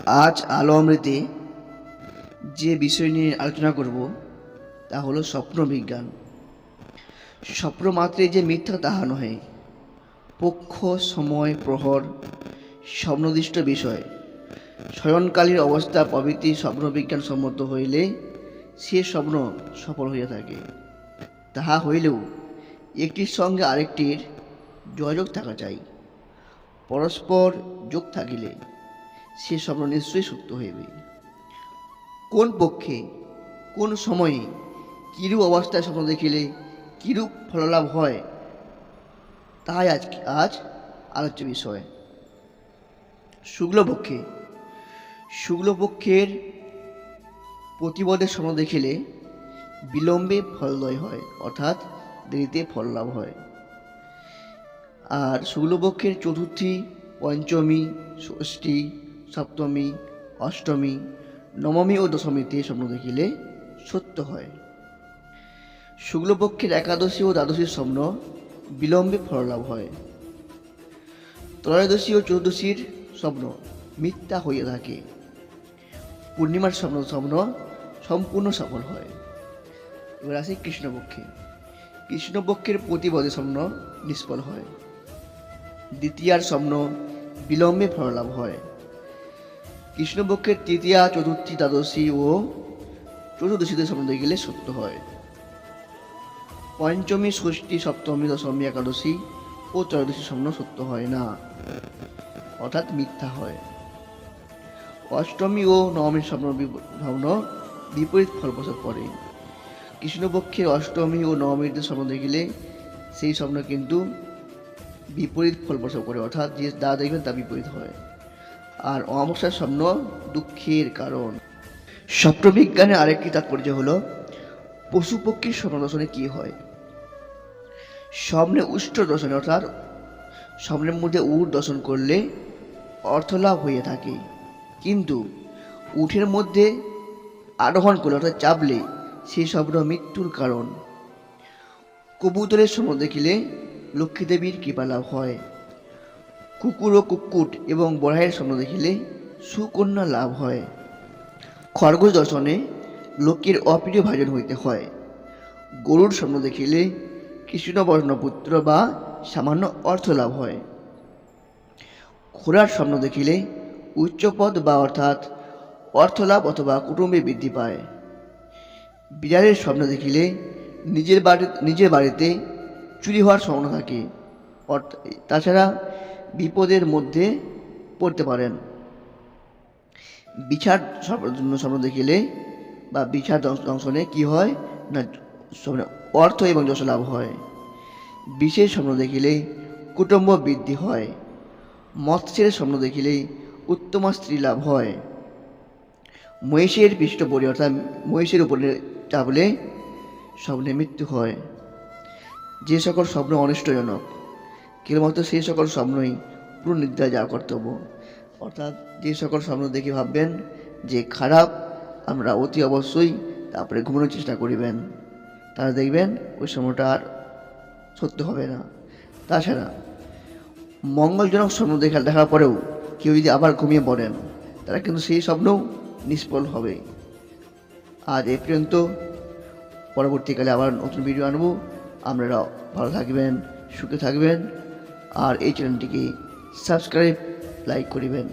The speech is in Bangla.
আজ আলো অমৃতে যে বিষয় নিয়ে আলোচনা করব তা হলো স্বপ্ন বিজ্ঞান। স্বপ্ন মাত্রই যে মিথ্যা তাহা নহে। পক্ষ, সময়, প্রহর, স্বপ্নদিষ্ট বিষয়, শয়নকালীর অবস্থা প্রভৃতি স্বপ্নবিজ্ঞান সম্মত হইলে সে স্বপ্ন সফল হইয়া থাকে। তাহা হইলেও একটির সঙ্গে আরেকটির যোগাযোগ থাকা চাই। পরস্পর যোগ থাকিলে সে স্বপ্ন নিশ্চয়ই সত্য হইবে। কোন পক্ষে, কোন সময়ে, কিরূপ অবস্থায় স্বপ্ন দেখিলে কিরূপ ফললাভ হয়, তাহাই আজ আলোচ্য বিষয়। শুক্লপক্ষে, শুক্লপক্ষের প্রতিপদের স্বপ্ন দেখিলে বিলম্বে ফলদয় হয়, অর্থাৎ দেরিতে ফল লাভ হয়। আর শুক্লপক্ষের চতুর্থী, পঞ্চমী, ষষ্ঠী, সপ্তমী, অষ্টমী, নবমী ও দশমীতে স্বপ্ন দেখিলে সত্য হয়। শুক্লপক্ষের একাদশী ও দ্বাদশীর স্বপ্ন বিলম্বে ফললাভ হয়। ত্রয়োদশী ও চতুর্দশীর স্বপ্ন মিথ্যা হইয়া থাকে। পূর্ণিমার স্বপ্ন সম্পূর্ণ সফল হয়। এবার আসি কৃষ্ণপক্ষে। কৃষ্ণপক্ষের প্রতিপদের স্বপ্ন নিষ্ফল হয়। দ্বিতীয়ার স্বপ্ন বিলম্বে ফললাভ হয়। কৃষ্ণপক্ষের তৃতীয়া, চতুর্থী, দ্বাদশী ও চতুর্দশীতে স্বপ্ন দেখিলে সত্য হয়। পঞ্চমী, ষষ্ঠী, সপ্তমী, দশমী, একাদশী ও ত্রয়োদশীর স্বপ্ন সত্য হয় না, অর্থাৎ মিথ্যা হয়। অষ্টমী ও নবমীর স্বপ্ন বিপরীত ফল প্রসব করে। কৃষ্ণপক্ষের অষ্টমী ও নবমীতে স্বপ্ন দেখিলে সেই স্বপ্ন কিন্তু বিপরীত ফল প্রসব করে, অর্থাৎ যে যা দেখবেন তা বিপরীত হয়। আর অমাবস্যার স্বপ্ন দুঃখের কারণ। স্বপ্নবিজ্ঞানের আরেকটি তাৎপর্য হলো পশুপক্ষীর স্বপ্ন দর্শনে কি হয়। স্বপ্নে উষ্ট্র দর্শনে, অর্থাৎ স্বপ্নের মধ্যে উট দর্শন করলে অর্থলাভ হইয়া থাকে, কিন্তু উটের মধ্যে আরোহণ করলে, অর্থাৎ চাপলে সেই স্বপ্ন মৃত্যুর কারণ। কবুতরের স্বপ্ন দেখিলে লক্ষ্মীদেবীর কৃপা লাভ হয়। কুকুর ও কুক্কুট এবং বরাহের স্বপ্ন দেখিলে সুকন্যা লাভ হয়। খরগোশ দর্শনে লোকের অপ্রিয় ভাজন হইতে হয়। গরুর স্বপ্ন দেখিলে কৃষ্ণবর্ণ পুত্র বা সামান্য অর্থ লাভ হয়। ঘোড়ার স্বপ্ন দেখিলে উচ্চপদ বা অর্থাৎ অর্থলাভ অথবা কুটুম্বে বৃদ্ধি পায়। বিড়ালের স্বপ্ন দেখিলে নিজের বাড়িতে চুরি হওয়ার সম্ভাবনা থাকে, তাছাড়া বিপদের মধ্যে পড়তে পারেন। বিছার স্বপ্ন দেখিলে বা বিছার দংশনে কি হয় না, অর্থ এবং যশ লাভ হয়। বিষের স্বপ্ন দেখিলে কুটুম্ব বৃদ্ধি হয়। মৎস্যের স্বপ্ন দেখিলে উত্তম স্ত্রী লাভ হয়। মহিষের পৃষ্ঠ পড়ে, অর্থাৎ মহিষের উপরে চাপলে স্বপ্নে মৃত্যু হয়। যে সকল স্বপ্ন অনিষ্টজনক, কেবলমাত্র সেই সকল স্বপ্নই পুরো নিদ্রায় যাওয়া কর্তব্য। অর্থাৎ যে সকল স্বপ্ন দেখে ভাববেন যে খারাপ, আমরা অতি অবশ্যই তারপরে ঘুমানোর চেষ্টা করিবেন, তাহলে দেখবেন ওই স্বপ্নটা আর সত্য হবে না। তাছাড়া মঙ্গলজনক স্বপ্ন দেখার পরেও কেউ যদি আবার ঘুমিয়ে পড়েন, তারা কিন্তু সেই স্বপ্নও নিষ্ফল হবে। আজ এই পর্যন্ত, পরবর্তীকালে আবার নতুন ভিডিও আনবো। আপনারা ভালো থাকবেন, সুখে থাকবেন, আর এই চ্যানেলটিকে সাবস্ক্রাইব, লাইক করিবেন।